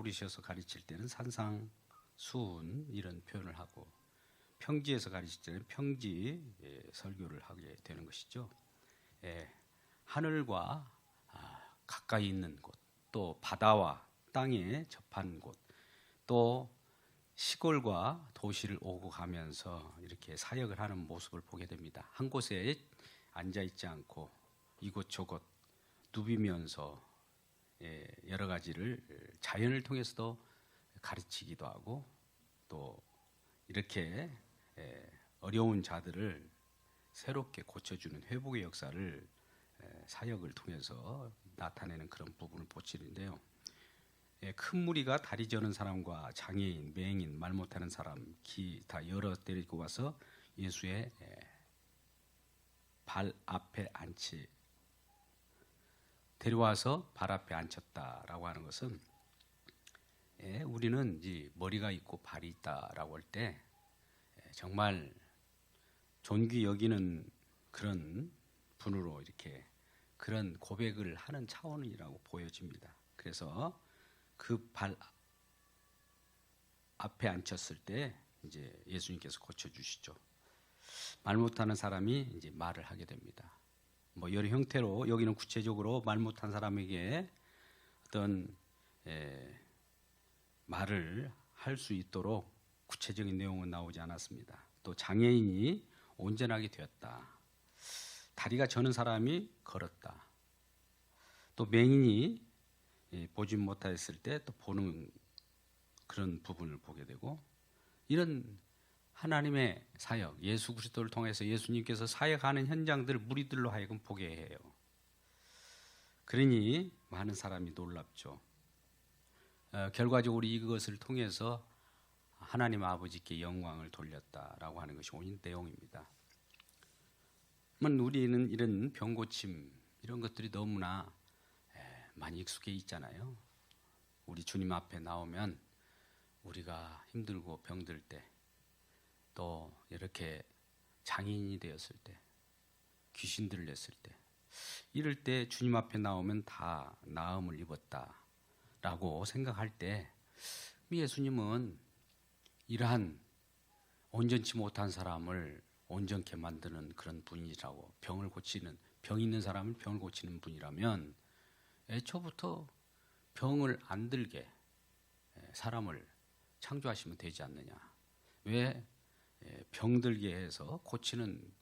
서울이셔서 가르칠 때는 산상수훈 이런 표현을 하고 평지에서 가르칠 때는 평지 설교를 하게 되는 것이죠. 하늘과 가까이 있는 곳, 또 바다와 땅에 접한 곳, 또 시골과 도시를 오고 가면서 이렇게 사역을 하는 모습을 보게 됩니다. 한 곳에 앉아 있지 않고 이곳저곳 누비면서 여러 가지를 자연을 통해서도 가르치기도 하고 또 이렇게 어려운 자들을 새롭게 고쳐주는 회복의 역사를 사역을 통해서 나타내는 그런 부분을 보치는데요. 큰 무리가 다리 저는 사람과 장애인, 맹인, 말 못하는 사람, 기타 여러 데리고 와서 예수의 발 앞에 데려와서 발 앞에 앉혔다라고 하는 것은 우리는 이제 머리가 있고 발이 있다라고 할 때 정말 존귀 여기는 그런 분으로 이렇게 그런 고백을 하는 차원이라고 보여집니다. 그래서 그 발 앞에 앉혔을 때 이제 예수님께서 고쳐주시죠. 말 못하는 사람이 이제 말을 하게 됩니다. 뭐 여러 형태로 여기는 구체적으로 말 못한 사람에게 어떤 말을 할 수 있도록 구체적인 내용은 나오지 않았습니다. 또 장애인이 온전하게 되었다. 다리가 저는 사람이 걸었다. 또 맹인이 보지 못했을 때 또 보는 그런 부분을 보게 되고 이런 하나님의 사역, 예수 그리스도를 통해서 예수님께서 사역하는 현장들을 무리들로 하여금 보게 해요. 그러니 많은 사람이 놀랍죠. 결과적으로 이것을 통해서 하나님 아버지께 영광을 돌렸다라고 하는 것이 오늘 내용입니다. 우리는 이런 병고침 이런 것들이 너무나 많이 익숙해 있잖아요. 우리 주님 앞에 나오면 우리가 힘들고 병들 때 또 이렇게 장애인이 되었을 때 귀신들을 냈을 때 이럴 때 주님 앞에 나오면 다 나음을 입었다라고 생각할 때 예수님은 이러한 온전치 못한 사람을 온전케 만드는 그런 분이라고 병 있는 사람을 병을 고치는 분이라면 애초부터 병을 안 들게 사람을 창조하시면 되지 않느냐. 왜 병들게 해서 고치는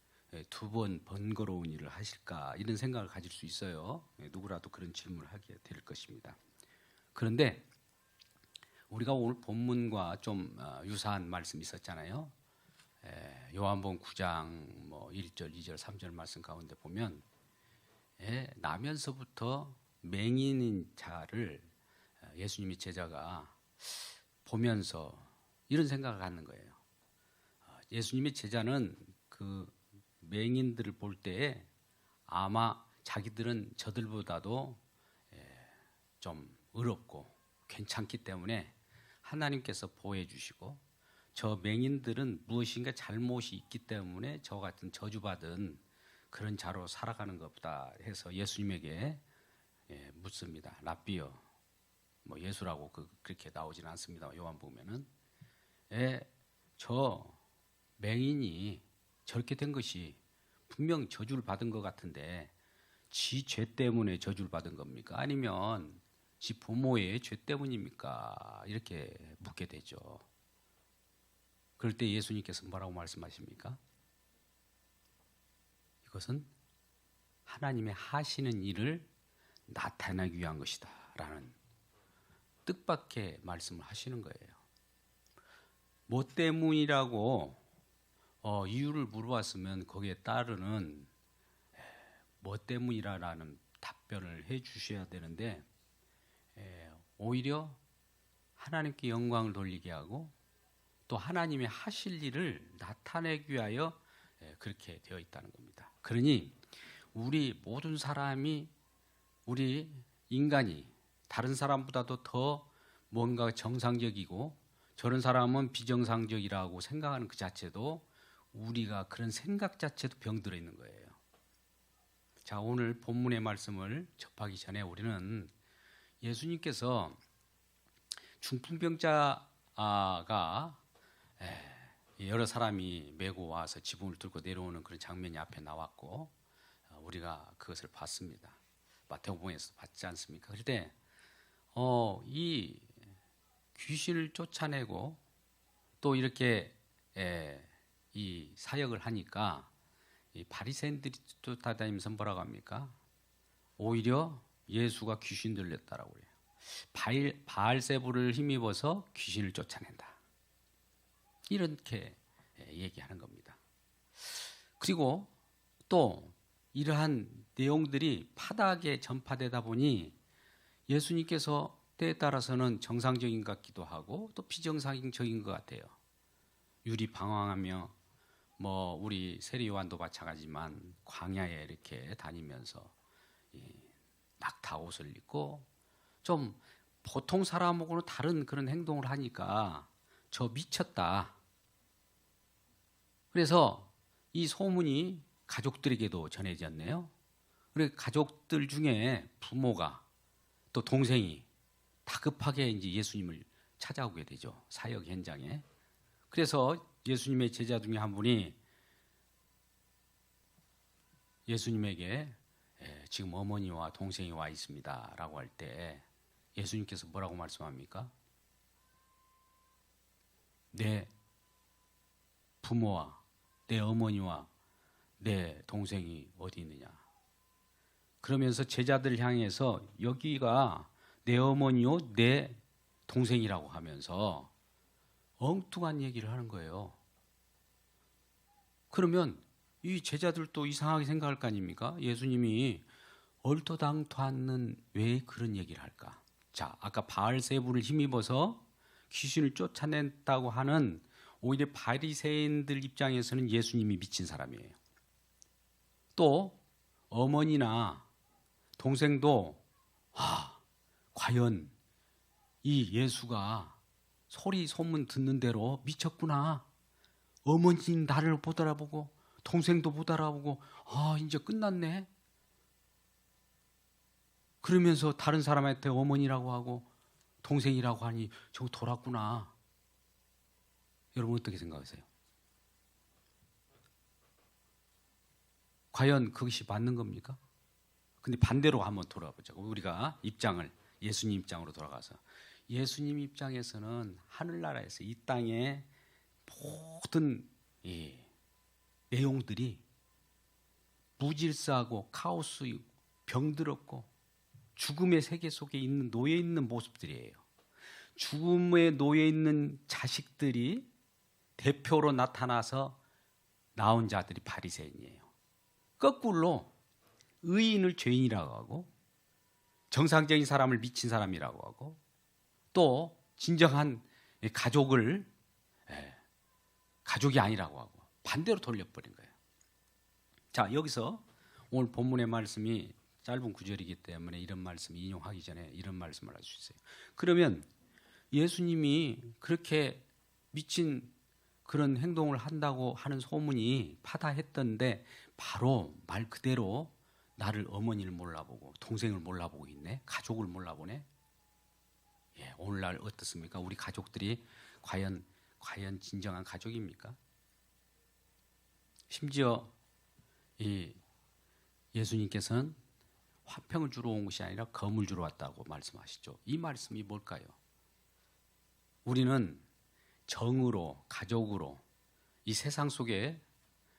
두 번 번거로운 일을 하실까 이런 생각을 가질 수 있어요. 누구라도 그런 질문을 하게 될 것입니다. 그런데 우리가 오늘 본문과 좀 유사한 말씀이 있었잖아요. 요한복음 9장 1절, 2절, 3절 말씀 가운데 보면 나면서부터 맹인인 자를 예수님의 제자가 보면서 이런 생각을 갖는 거예요. 예수님의 제자는 그 맹인들을 볼 때에 아마 자기들은 저들보다도 좀 의롭고 괜찮기 때문에 하나님께서 보호해 주시고 저 맹인들은 무엇인가 잘못이 있기 때문에 저 같은 저주받은 그런 자로 살아가는 것보다 해서 예수님에게 묻습니다. 랍비여, 예수라고 그렇게 나오지는 않습니다. 요한복음에는 저 맹인이 저렇게 된 것이 분명 저주를 받은 것 같은데 지 죄 때문에 저주를 받은 겁니까? 아니면 지 부모의 죄 때문입니까? 이렇게 묻게 되죠. 그럴 때 예수님께서 뭐라고 말씀하십니까? 이것은 하나님의 하시는 일을 나타내기 위한 것이다 라는 뜻밖의 말씀을 하시는 거예요. 뭐 때문이라고 이유를 물어봤으면 거기에 따르는 뭐 때문이라는 답변을 해 주셔야 되는데 오히려 하나님께 영광을 돌리게 하고 또 하나님의 하실 일을 나타내기 위하여 그렇게 되어 있다는 겁니다. 그러니 우리 모든 사람이 우리 인간이 다른 사람보다도 더 뭔가 정상적이고 저런 사람은 비정상적이라고 생각하는 그 자체도 우리가 그런 생각 자체도 병들어 있는 거예요. 자, 오늘 본문의 말씀을 접하기 전에 우리는 예수님께서 중풍병자가 여러 사람이 메고 와서 지붕을 뚫고 내려오는 그런 장면이 앞에 나왔고 우리가 그것을 봤습니다. 마태복음에서 봤지 않습니까? 그럴 때 이 귀신을 쫓아내고 또 이렇게 이 사역을 하니까 이 바리새인들이 쫓아다니면서 뭐라고 합니까? 오히려 예수가 귀신 들렸다라고 그래요. 바알세불을 힘입어서 귀신을 쫓아낸다. 이렇게 얘기하는 겁니다. 그리고 또 이러한 내용들이 파다하게 전파되다 보니 예수님께서 때에 따라서는 정상적인 것 같기도 하고 또 비정상적인 것 같아요. 유리 방황하며 우리 세례 요한도 마찬가지지만 광야에 이렇게 다니면서 낙타 옷을 입고 좀 보통 사람하고는 다른 그런 행동을 하니까 저 미쳤다. 그래서 이 소문이 가족들에게도 전해졌네요. 그리고 가족들 중에 부모가 또 동생이 다급하게 이제 예수님을 찾아오게 되죠. 사역 현장에. 그래서 예수님의 제자 중에 한 분이 예수님에게 지금 어머니와 동생이 와 있습니다라고 할 때 예수님께서 뭐라고 말씀합니까? 내 부모와 내 어머니와 내 동생이 어디 있느냐? 그러면서 제자들 향해서 여기가 내 어머니요, 내 동생이라고 하면서 엉뚱한 얘기를 하는 거예요. 그러면 이 제자들도 이상하게 생각할 거 아닙니까? 예수님이 얼토당토 않는 왜 그런 얘기를 할까? 자, 아까 바알세불을 힘입어서 귀신을 쫓아냈다고 하는 오히려 바리새인들 입장에서는 예수님이 미친 사람이에요. 또 어머니나 동생도 과연 이 예수가 소문 듣는 대로 미쳤구나. 어머니는 나를 못 알아보고 동생도 못 알아보고 이제 끝났네. 그러면서 다른 사람한테 어머니라고 하고 동생이라고 하니 저거 돌았구나. 여러분 어떻게 생각하세요? 과연 그것이 맞는 겁니까? 근데 반대로 한번 돌아보자고. 우리가 예수님 입장으로 돌아가서 예수님 입장에서는 하늘나라에서 이 땅의 모든 내용들이 무질서하고 카오스, 병들었고 죽음의 세계 속에 놓여 있는 모습들이에요. 죽음에 놓여 있는 자식들이 대표로 나타나서 나온 자들이 바리새인이에요. 거꾸로 의인을 죄인이라고 하고 정상적인 사람을 미친 사람이라고 하고 또 진정한 가족을 가족이 아니라고 하고 반대로 돌려버린 거예요. 자, 여기서 오늘 본문의 말씀이 짧은 구절이기 때문에 이런 말씀 인용하기 전에 이런 말씀을 할 수 있어요. 그러면 예수님이 그렇게 미친 그런 행동을 한다고 하는 소문이 파다했던데 바로 말 그대로 나를 어머니를 몰라보고 동생을 몰라보고 있네. 가족을 몰라보네. 오늘날 어떻습니까? 우리 가족들이 과연 진정한 가족입니까? 심지어 이 예수님께서는 화평을 주러 온 것이 아니라 검을 주러 왔다고 말씀하시죠. 이 말씀이 뭘까요? 우리는 정으로, 가족으로 이 세상 속에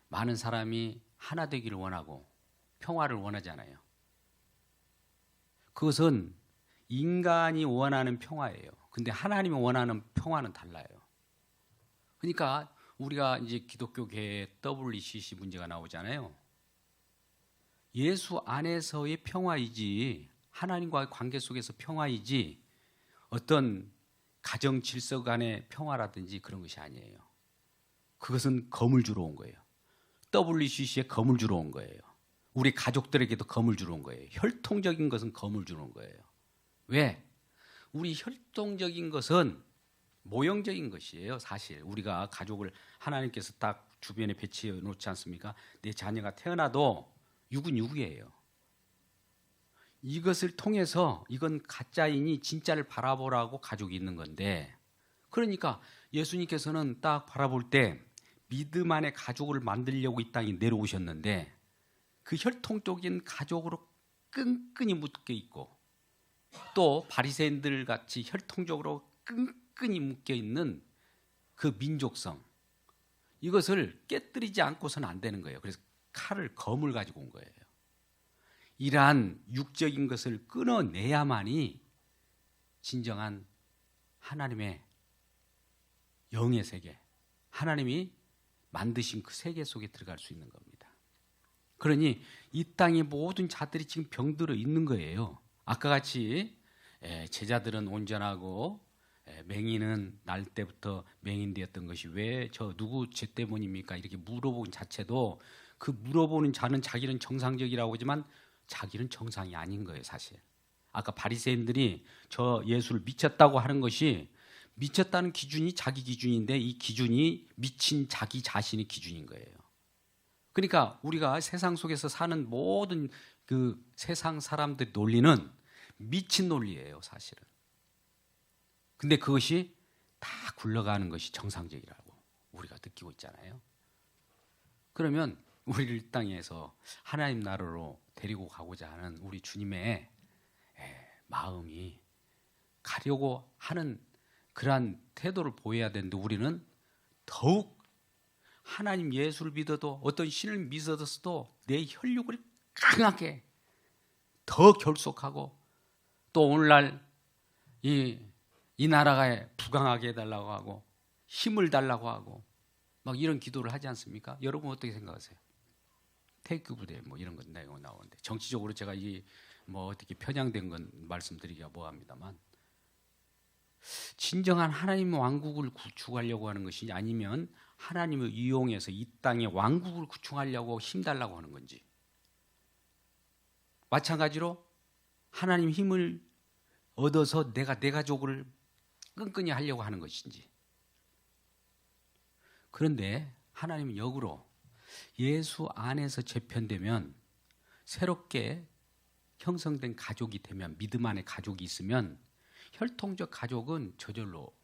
많은 사람이 하나 되기를 원하고 평화를 원하잖아요. 그것은 인간이 원하는 평화예요. 근데 하나님이 원하는 평화는 달라요. 그러니까 우리가 이제 기독교계의 WCC 문제가 나오잖아요. 예수 안에서의 평화이지 하나님과의 관계 속에서 평화이지 어떤 가정 질서 간의 평화라든지 그런 것이 아니에요. 그것은 검을 주러 온 거예요. WCC에 검을 주러 온 거예요. 우리 가족들에게도 검을 주러 온 거예요. 혈통적인 것은 검을 주러 온 거예요. 왜? 우리 혈통적인 것은 모형적인 것이에요. 사실 우리가 가족을 하나님께서 딱 주변에 배치해 놓지 않습니까? 내 자녀가 태어나도 육은 육이에요. 이것을 통해서 이건 가짜이니 진짜를 바라보라고 가족이 있는 건데, 그러니까 예수님께서는 딱 바라볼 때 믿음 안에 가족을 만들려고 이 땅에 내려오셨는데 그 혈통적인 가족으로 끈끈이 묶여 있고 또 바리새인들 같이 혈통적으로 끈끈이 묶여 있는 그 민족성, 이것을 깨뜨리지 않고서는 안 되는 거예요. 그래서 검을 가지고 온 거예요. 이러한 육적인 것을 끊어내야만이 진정한 하나님의 영의 세계, 하나님이 만드신 그 세계 속에 들어갈 수 있는 겁니다. 그러니 이 땅의 모든 자들이 지금 병들어 있는 거예요. 아까 같이 제자들은 온전하고 맹인은 날 때부터 맹인되었던 것이 왜 누구 죄 때문입니까? 이렇게 물어보는 자체도, 그 물어보는 자는 자기는 정상적이라고 하지만 자기는 정상이 아닌 거예요, 사실. 아까 바리새인들이 저 예수를 미쳤다고 하는 것이, 미쳤다는 기준이 자기 기준인데 이 기준이 미친 자기 자신의 기준인 거예요. 그러니까 우리가 세상 속에서 사는 모든 그 세상 사람들의 논리는 미친 논리예요, 사실은. 근데 그것이 다 굴러가는 것이 정상적이라고 우리가 느끼고 있잖아요. 그러면 우리를 이 땅에서 하나님 나라로 데리고 가고자 하는 우리 주님의 마음이 가려고 하는 그러한 태도를 보여야 되는데, 우리는 더욱 하나님 예수를 믿어도 어떤 신을 믿어서도 내 혈육을 강하게 더 결속하고, 또 오늘날 이 나라가 부강하게 해달라고 하고 힘을 달라고 하고 막 이런 기도를 하지 않습니까? 여러분 어떻게 생각하세요? 테이크 부대 뭐 이런 건 내용 나오는데, 정치적으로 제가 이 뭐 어떻게 편향된 건 말씀드리기가 뭐합니다만, 진정한 하나님의 왕국을 구축하려고 하는 것이냐, 아니면 하나님을 이용해서 이 땅에 왕국을 구축하려고 힘달라고 하는 건지, 마찬가지로 하나님 힘을 얻어서 내가 내 가족을 끈끈이 하려고 하는 것인지. 그런데 하나님은 역으로 예수 안에서 재편되면, 새롭게 형성된 가족이 되면, 믿음 안에 가족이 있으면 혈통적 가족은 저절로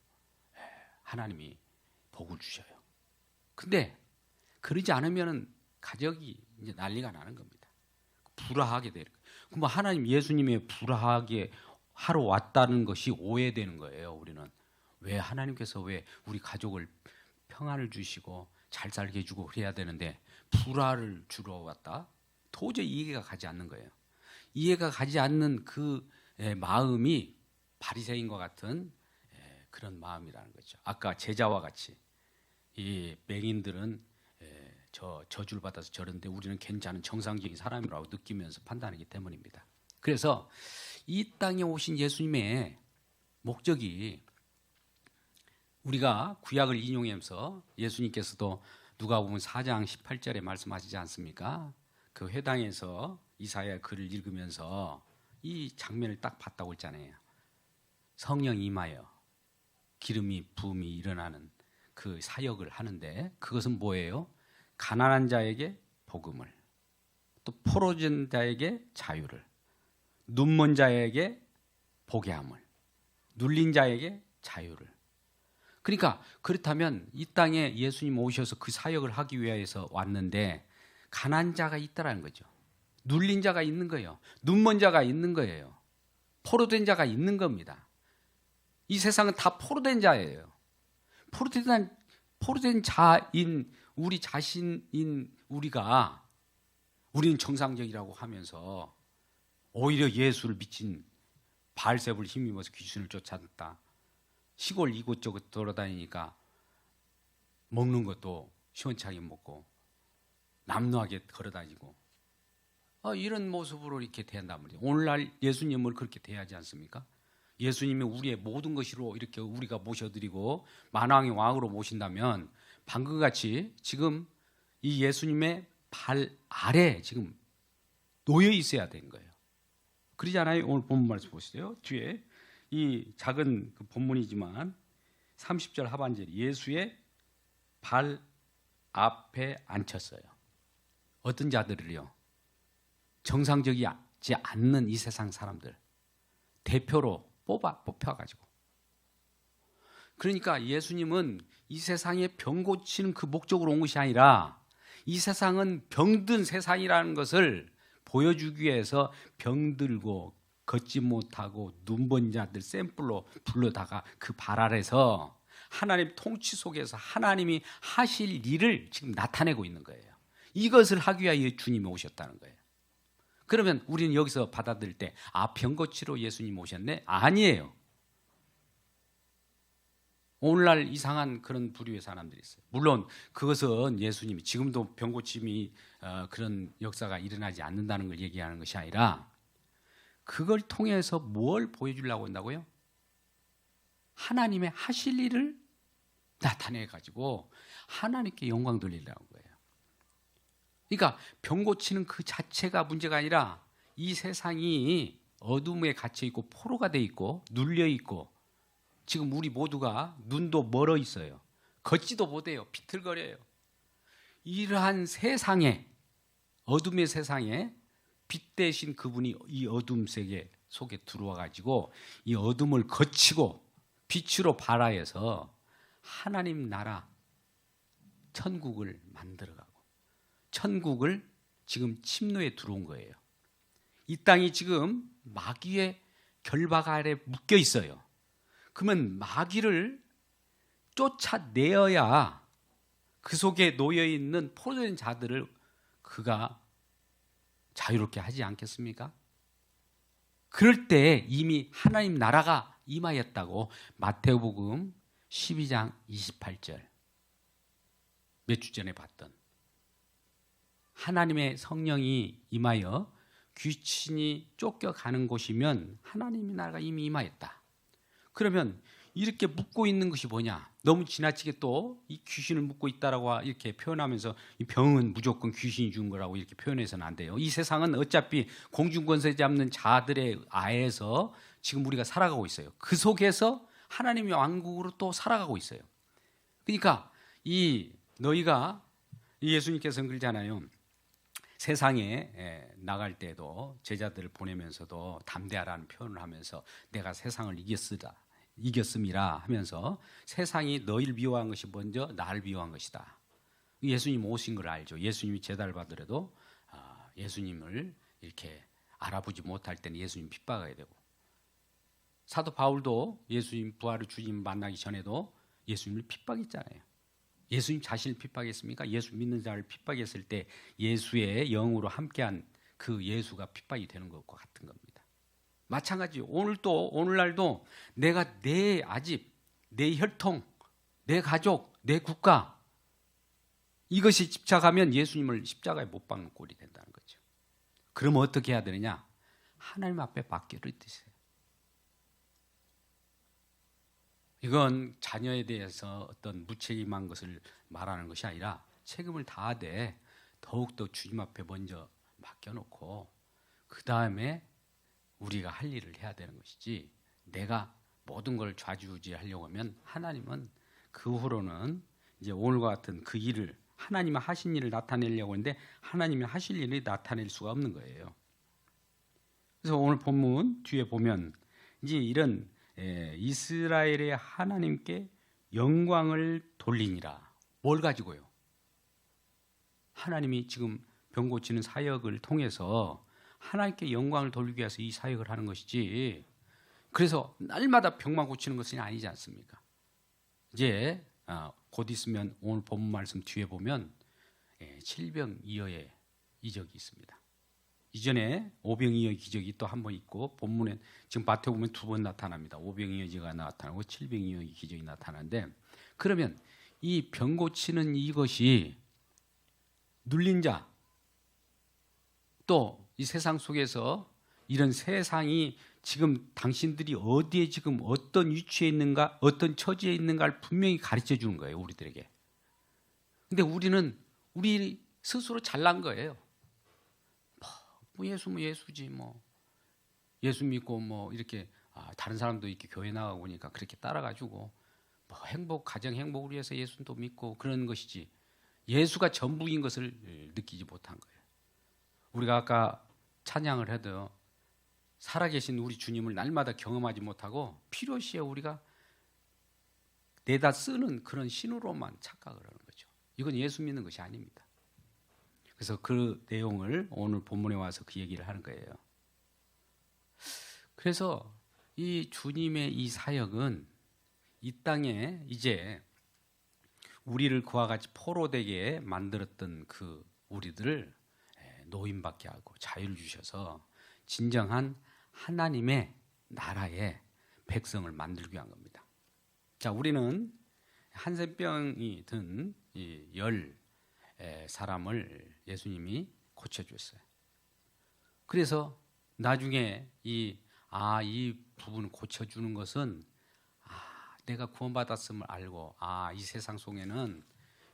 하나님이 복을 주셔요. 근데 그러지 않으면 가족이 이제 난리가 나는 겁니다. 불화하게 되는 거예요. 그럼 하나님 예수님의 불화하게 하러 왔다는 것이 오해되는 거예요. 우리는 왜 하나님께서 왜 우리 가족을 평안을 주시고 잘 살게 해주고 그래야 되는데 불화를 주러 왔다? 도저히 이해가 가지 않는 거예요. 이해가 가지 않는 그 마음이 바리새인과 같은 그런 마음이라는 거죠. 아까 제자와 같이 이 맹인들은 저주를 받아서 저런데 우리는 괜찮은 정상적인 사람이라고 느끼면서 판단하기 때문입니다. 그래서 이 땅에 오신 예수님의 목적이, 우리가 구약을 인용하면서 예수님께서도 누가복음 4장 18절에 말씀하시지 않습니까? 그 회당에서 이사야 글을 읽으면서 이 장면을 딱 봤다고 했잖아요. 성령 임하여 기름이 부음이 일어나는 그 사역을 하는데, 그것은 뭐예요? 가난한 자에게 복음을, 또 포로된 자에게 자유를, 눈먼 자에게 보게 함을, 눌린 자에게 자유를. 그러니까 그렇다면 이 땅에 예수님 오셔서 그 사역을 하기 위해서 왔는데, 가난한 자가 있다라는 거죠. 눌린 자가 있는 거예요. 눈먼 자가 있는 거예요. 포로된 자가 있는 겁니다. 이 세상은 다 포로된 자예요. 포로된 자인 우리 자신인 우리는 정상적이라고 하면서 오히려 예수를 미친 바알세불 힘입어서 귀신을 쫓았다. 시골 이곳저곳 돌아다니니까 먹는 것도 시원찮게 먹고 남루하게 걸어다니고 이런 모습으로 이렇게 대한단 말이에요. 오늘날 예수님을 그렇게 대하지 않습니까? 예수님이 우리의 모든 것으로 이렇게 우리가 모셔드리고 만왕의 왕으로 모신다면, 방금같이 지금 이 예수님의 발 아래 지금 놓여 있어야 되는 거예요. 그러지 않아요? 오늘 본문 말씀 보시죠. 뒤에 이 작은 그 본문이지만 30절 하반절, 예수의 발 앞에 앉혔어요. 어떤 자들을요? 정상적이 받지 않는 이 세상 사람들 대표로 뽑혀가지고. 그러니까 예수님은 이 세상에 병 고치는 그 목적으로 온 것이 아니라 이 세상은 병든 세상이라는 것을 보여주기 위해서 병들고 걷지 못하고 눈먼 자들 샘플로 불러다가 그 발 아래서 하나님 통치 속에서 하나님이 하실 일을 지금 나타내고 있는 거예요. 이것을 하기 위하여 주님이 오셨다는 거예요. 그러면 우리는 여기서 받아들일 때 병 고치러 예수님 오셨네? 아니에요. 오늘날 이상한 그런 부류의 사람들이 있어요. 물론 그것은 예수님이 지금도 병 고침이 그런 역사가 일어나지 않는다는 걸 얘기하는 것이 아니라 그걸 통해서 뭘 보여주려고 한다고요? 하나님의 하실 일을 나타내가지고 하나님께 영광 돌리려는 거예요. 그러니까 병 고치는 그 자체가 문제가 아니라 이 세상이 어둠에 갇혀있고 포로가 돼 있고 눌려있고 지금 우리 모두가 눈도 멀어 있어요. 걷지도 못해요. 비틀거려요. 이러한 세상에 어둠의 세상에 빛 대신 그분이 이 어둠 세계 속에 들어와 가지고 이 어둠을 거치고 빛으로 발하여서 하나님 나라 천국을 만들어가고 천국을 지금 침노에 들어온 거예요. 이 땅이 지금 마귀의 결박 아래 묶여 있어요. 그러면 마귀를 쫓아내어야 그 속에 놓여 있는 포로된 자들을 그가 자유롭게 하지 않겠습니까? 그럴 때 이미 하나님 나라가 임하였다고 마태복음 12장 28절 몇 주 전에 봤던 하나님의 성령이 임하여 귀신이 쫓겨가는 곳이면 하나님의 나라가 이미 임하였다. 그러면 이렇게 묶고 있는 것이 뭐냐? 너무 지나치게 또 이 귀신을 묶고 있다라고 이렇게 표현하면서 이 병은 무조건 귀신이 준 거라고 이렇게 표현해서는 안 돼요. 이 세상은 어차피 공중권세 잡는 자들의 아에서 지금 우리가 살아가고 있어요. 그 속에서 하나님의 왕국으로 또 살아가고 있어요. 그러니까 이 너희가 예수님께서는 그러잖아요. 세상에 나갈 때도 제자들을 보내면서도 담대하라는 표현을 하면서 내가 세상을 이겼음이라 하면서 세상이 너희를 미워한 것이 먼저 나를 미워한 것이다. 예수님 오신 걸 알죠. 예수님이 제다를 받으려도 예수님을 이렇게 알아보지 못할 때는 예수님 핍박해야 되고 사도 바울도 예수님 부활의 주님 만나기 전에도 예수님을 핍박했잖아요. 예수님 자신을 핍박했습니까? 예수 믿는 자를 핍박했을 때 예수의 영으로 함께한 그 예수가 핍박이 되는 것과 같은 겁니다. 마찬가지 오늘날도 내가 내 아집, 내 혈통, 내 가족, 내 국가 이것이 집착하면 예수님을 십자가에 못 박는 꼴이 된다는 거죠. 그러면 어떻게 해야 되느냐? 하나님 앞에 맡기를 드세요. 이건 자녀에 대해서 어떤 무책임한 것을 말하는 것이 아니라 책임을 다하되 더욱더 주님 앞에 먼저 맡겨놓고 그 다음에 우리가 할 일을 해야 되는 것이지 내가 모든 걸 좌지우지하려고 하면 하나님은 그 후로는 이제 오늘과 같은 그 일을 하나님이 하신 일을 나타내려고 하는데 하나님이 하실 일을 나타낼 수가 없는 거예요. 그래서 오늘 본문 뒤에 보면 이제 이런 이스라엘의 하나님께 영광을 돌리니라. 뭘 가지고요? 하나님이 지금 병 고치는 사역을 통해서 하나님께 영광을 돌리기 위해서 이 사역을 하는 것이지 그래서 날마다 병만 고치는 것은 아니지 않습니까? 이제 곧 있으면 오늘 본문 말씀 뒤에 보면 7병2여의 이적이 있습니다. 이전에 5병2여 기적이 또 한 번 있고 본문에 지금 밭에 보면 두 번 나타납니다. 5병2여가 나타나고 7병2여 기적이 나타나는데 그러면 이 병 고치는 이것이 눌린 자 또 이 세상 속에서 이런 세상이 지금 당신들이 어디에 지금 어떤 위치에 있는가 어떤 처지에 있는가를 분명히 가르쳐 주는 거예요. 우리들에게. 근데 우리는 우리 스스로 잘난 거예요. 뭐 예수지 뭐 예수 믿고 뭐 이렇게 다른 사람도 이렇게 교회 나가고 보니까 그렇게 따라가지고 뭐 가정 행복을 위해서 예수도 믿고 그런 것이지 예수가 전부인 것을 느끼지 못한 거예요. 우리가 아까 찬양을 해도 살아계신 우리 주님을 날마다 경험하지 못하고 필요시에 우리가 내다 쓰는 그런 신으로만 착각을 하는 거죠. 이건 예수 믿는 것이 아닙니다. 그래서 그 내용을 오늘 본문에 와서 그 얘기를 하는 거예요. 그래서 이 주님의 이 사역은 이 땅에 이제 우리를 그와 같이 포로되게 만들었던 그 우리들을 노임받게 하고 자유를 주셔서 진정한 하나님의 나라의 백성을 만들기 위한 겁니다. 자, 우리는 한센병이 든 이 열 사람을 예수님이 고쳐주셨어요. 그래서 나중에 이 부분을 고쳐주는 것은 내가 구원받았음을 알고 이 세상 속에는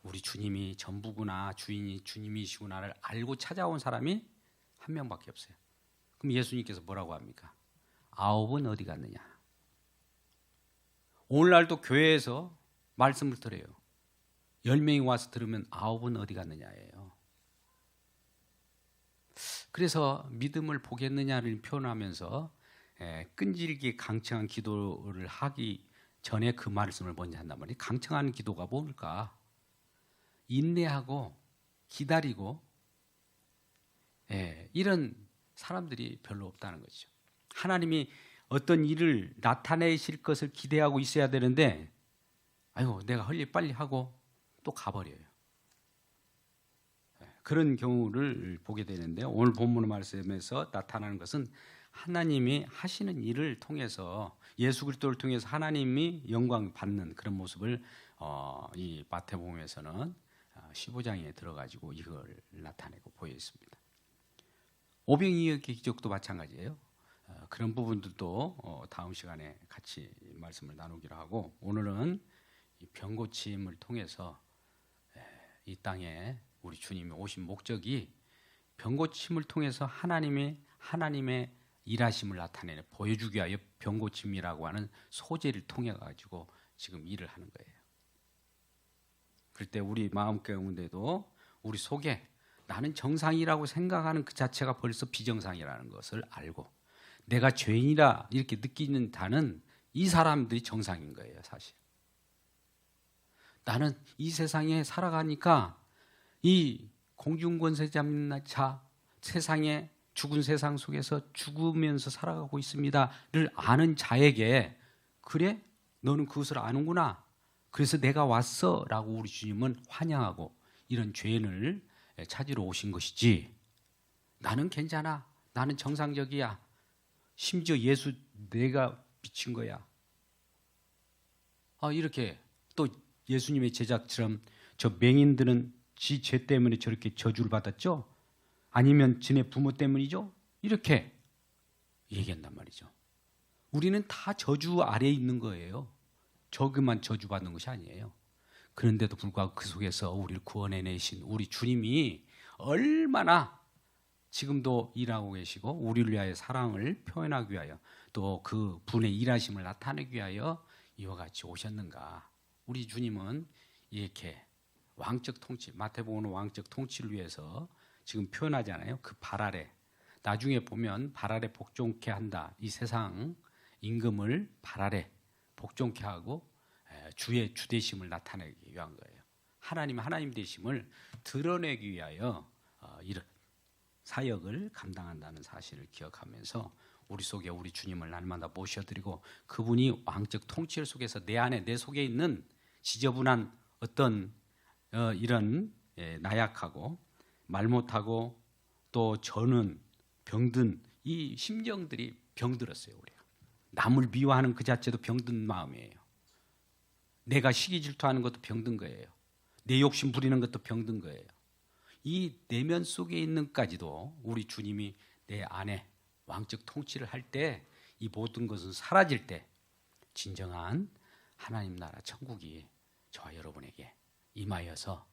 우리 주님이 전부구나, 주인이 주님이시구나를 알고 찾아온 사람이 한 명밖에 없어요. 그럼 예수님께서 뭐라고 합니까? 9은 어디 갔느냐? 오늘날도 교회에서 말씀을 들어요. 10명이 와서 들으면 9은 어디 갔느냐예요. 그래서 믿음을 보겠느냐를 표현하면서 끈질기게 강청한 기도를 하기 전에 그 말씀을 먼저 한단 말이에요. 강청한 기도가 뭘까? 인내하고 기다리고 이런 사람들이 별로 없다는 거죠. 하나님이 어떤 일을 나타내실 것을 기대하고 있어야 되는데 내가 할 일 빨리 하고 또 가버려요. 그런 경우를 보게 되는데 오늘 본문 말씀에서 나타나는 것은 하나님이 하시는 일을 통해서 예수 그리스도를 통해서 하나님이 영광 받는 그런 모습을 이 마태복음에서는 15장에 들어가지고 이걸 나타내고 보여 있습니다. 오병이어의 기적도 마찬가지예요. 그런 부분들도 다음 시간에 같이 말씀을 나누기로 하고 오늘은 이 병고침을 통해서 이 땅에 우리 주님이 오신 목적이 병고침을 통해서 하나님의 일하심을 나타내는 보여주기 위하여 병고침이라고 하는 소재를 통해 가지고 지금 일을 하는 거예요. 그럴 때 우리 마음 가운데도 우리 속에 나는 정상이라고 생각하는 그 자체가 벌써 비정상이라는 것을 알고 내가 죄인이라 이렇게 느끼는 다는 이 사람들이 정상인 거예요. 사실 나는 이 세상에 살아가니까 이 공중권세자 세상에 죽은 세상 속에서 죽으면서 살아가고 있습니다를 아는 자에게 그래? 너는 그것을 아는구나. 그래서 내가 왔어 라고 우리 주님은 환영하고 이런 죄인을 찾으러 오신 것이지 나는 괜찮아. 나는 정상적이야. 심지어 예수 내가 미친 거야. 이렇게 또 예수님의 제자처럼 저 맹인들은 지 죄 때문에 저렇게 저주를 받았죠? 아니면 지네 부모 때문이죠? 이렇게 얘기한단 말이죠. 우리는 다 저주 아래에 있는 거예요. 저그만 저주받는 것이 아니에요. 그런데도 불구하고 그 속에서 우리를 구원해내신 우리 주님이 얼마나 지금도 일하고 계시고 우리를 위하여 사랑을 표현하기 위하여 또 그 분의 일하심을 나타내기 위하여 이와 같이 오셨는가. 우리 주님은 이렇게 왕적 통치, 마태복음은 왕적 통치를 위해서 지금 표현하잖아요. 그 발 아래. 나중에 보면 발 아래 복종케 한다. 이 세상 임금을 발 아래 복종케 하고 주의 주되심을 나타내기 위한 거예요. 하나님 되심을 드러내기 위하여 이런 사역을 감당한다는 사실을 기억하면서 우리 속에 우리 주님을 날마다 모셔드리고 그분이 왕적 통치 속에서 내 안에 내 속에 있는 지저분한 어떤 이런 나약하고 말 못하고 또 저는 병든 이 심정들이 병들었어요. 우리가 남을 미워하는 그 자체도 병든 마음이에요. 내가 시기 질투하는 것도 병든 거예요. 내 욕심 부리는 것도 병든 거예요. 이 내면 속에 있는까지도 우리 주님이 내 안에 왕적 통치를 할 때 이 모든 것은 사라질 때 진정한 하나님 나라 천국이 저와 여러분에게 임하여서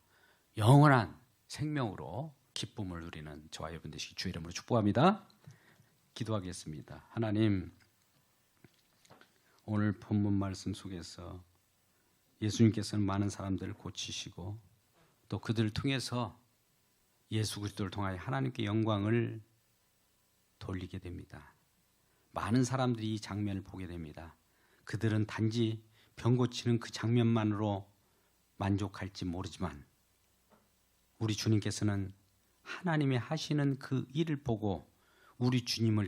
영원한 생명으로 기쁨을 누리는 저와 여러분 되시기 주의 이름으로 축복합니다. 기도하겠습니다. 하나님, 오늘 본문 말씀 속에서 예수님께서는 많은 사람들을 고치시고 또 그들을 통해서 예수 그리스도를 통하여 하나님께 영광을 돌리게 됩니다. 많은 사람들이 이 장면을 보게 됩니다. 그들은 단지 병 고치는 그 장면만으로 만족할지 모르지만 우리 주님께서는 하나님이 하시는 그 일을 보고 우리 주님을